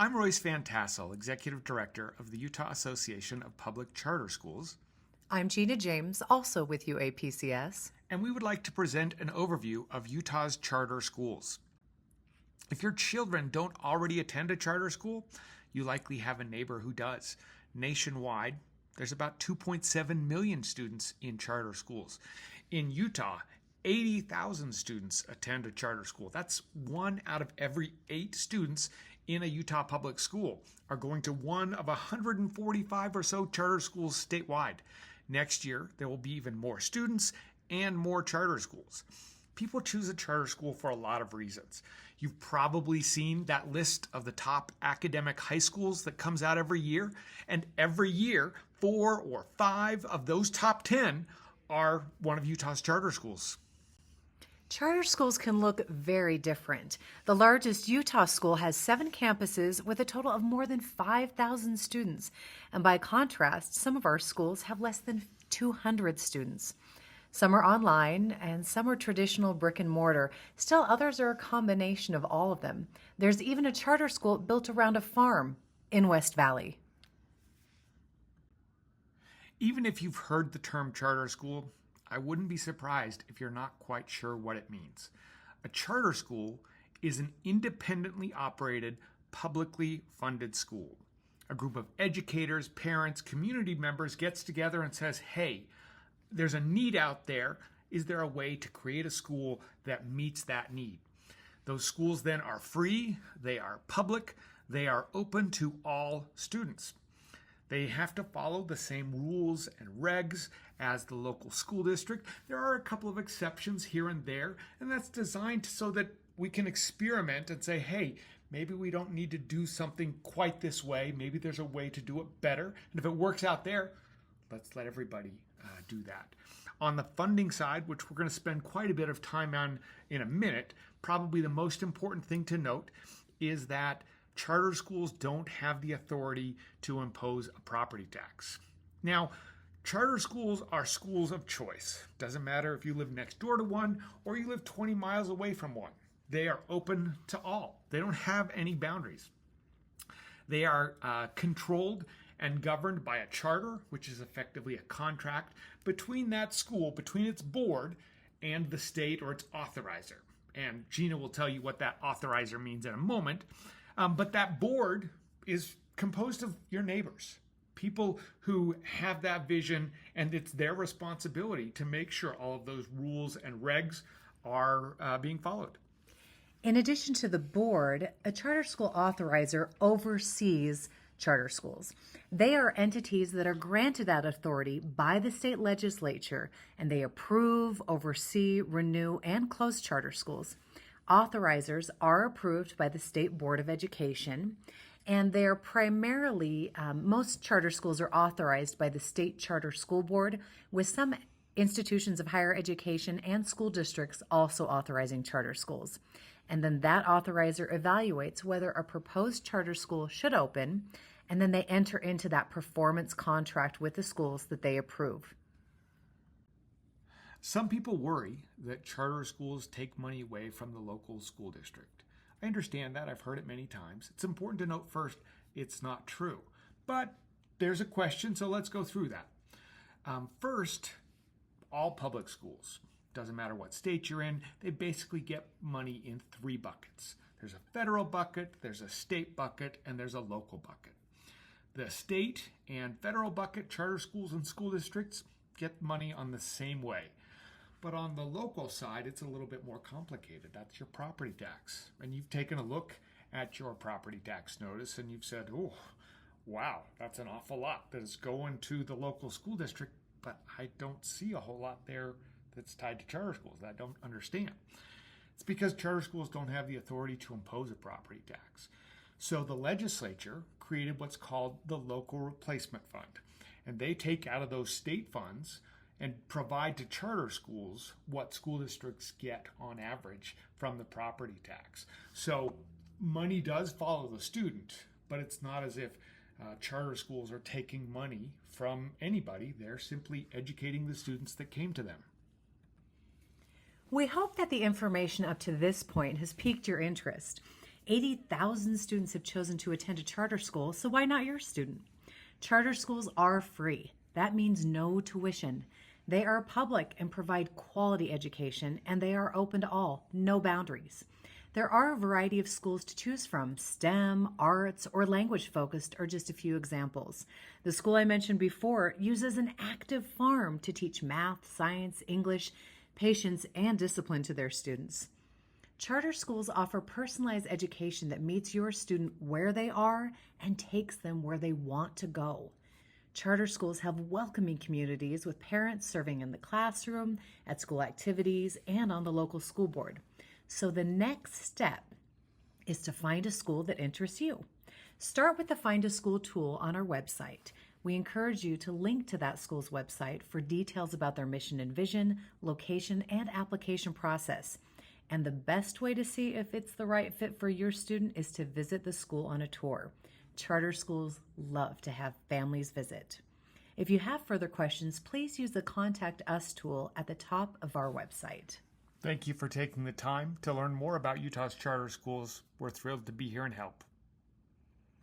I'm Royce Van Tassel, Executive Director of the Utah Association of Public Charter Schools, I'm Gina James, also with UAPCS. and we would like to present an overview of Utah's charter schools. If your children don't already attend a charter school, you likely have a neighbor who does. Nationwide, there's about 2.7 million students in charter schools. In Utah, 80,000 students attend a charter school. That's 1 out of every 8 students in a Utah public school are going to one of 145 or so charter schools statewide. Next year, there will be even more students and more charter schools. People choose a charter school for a lot of reasons. You've probably seen that list of the top academic high schools that comes out every year, and every year, 4 or 5 of those top 10 are one of Utah's charter schools. Charter schools can look very different. The largest Utah school has 7 campuses with a total of more than 5,000 students. And by contrast, some of our schools have less than 200 students. Some are online and some are traditional brick and mortar. Still, others are a combination of all of them. There's even a charter school built around a farm in West Valley. Even if you've heard the term charter school, I wouldn't be surprised if you're not quite sure what it means. A charter school is an independently operated, publicly funded school. A group of educators, parents, community members gets together and says, hey, there's a need out there. Is there a way to create a school that meets that need? Those schools then are free, they are public, they are open to all students. They have to follow the same rules and regs as the local school district. There are a couple of exceptions here and there, and that's designed so that we can experiment and say, hey, maybe we don't need to do something quite this way. Maybe there's a way to do it better. And if it works out there, let's let everybody do that. On the funding side, which we're going to spend quite a bit of time on in a minute, probably the most important thing to note is that charter schools don't have the authority to impose a property tax. Now, charter schools are schools of choice. Doesn't matter if you live next door to one or you live 20 miles away from one. They are open to all. They don't have any boundaries. They are controlled and governed by a charter, which is effectively a contract between that school, between its board and the state or its authorizer. And Gina will tell you what that authorizer means in a moment. But that board is composed of your neighbors, people who have that vision, and it's their responsibility to make sure all of those rules and regs are being followed. In addition to the board, a charter school authorizer oversees charter schools. They are entities that are granted that authority by the state legislature, and they approve, oversee, renew, and close charter schools. Authorizers are approved by the State Board of Education, and they're primarily, most charter schools are authorized by the State Charter School Board, with some institutions of higher education and school districts also authorizing charter schools. And then that authorizer evaluates whether a proposed charter school should open, and then they enter into that performance contract with the schools that they approve. Some people worry that charter schools take money away from the local school district. I understand that. I've heard it many times. It's important to note first, it's not true. But there's a question, so let's go through that. First, all public schools, doesn't matter what state you're in, they basically get money in 3 buckets. There's a federal bucket, there's a state bucket, and there's a local bucket. The state and federal bucket charter schools and school districts get money on the same way. But on the local side, it's a little bit more complicated. That's your property tax. And you've taken a look at your property tax notice and you've said, oh, wow, that's an awful lot that is going to the local school district, but I don't see a whole lot there that's tied to charter schools that I don't understand. It's because charter schools don't have the authority to impose a property tax. So the legislature created what's called the Local Replacement Fund. And they take out of those state funds and provide to charter schools what school districts get on average from the property tax. So money does follow the student, but it's not as if charter schools are taking money from anybody. They're simply educating the students that came to them. We hope that the information up to this point has piqued your interest. 80,000 students have chosen to attend a charter school, so why not your student? Charter schools are free. That means no tuition. They are public and provide quality education, and they are open to all, no boundaries. There are a variety of schools to choose from. STEM, arts, or language-focused are just a few examples. The school I mentioned before uses an active farm to teach math, science, English, patience, and discipline to their students. Charter schools offer personalized education that meets your student where they are and takes them where they want to go. Charter schools have welcoming communities with parents serving in the classroom, at school activities, and on the local school board. So the next step is to find a school that interests you. Start with the Find a School tool on our website. We encourage you to link to that school's website for details about their mission and vision, location, and application process. And the best way to see if it's the right fit for your student is to visit the school on a tour. Charter schools love to have families visit. If you have further questions, please use the Contact Us tool at the top of our website. Thank you for taking the time to learn more about Utah's charter schools. We're thrilled to be here and help.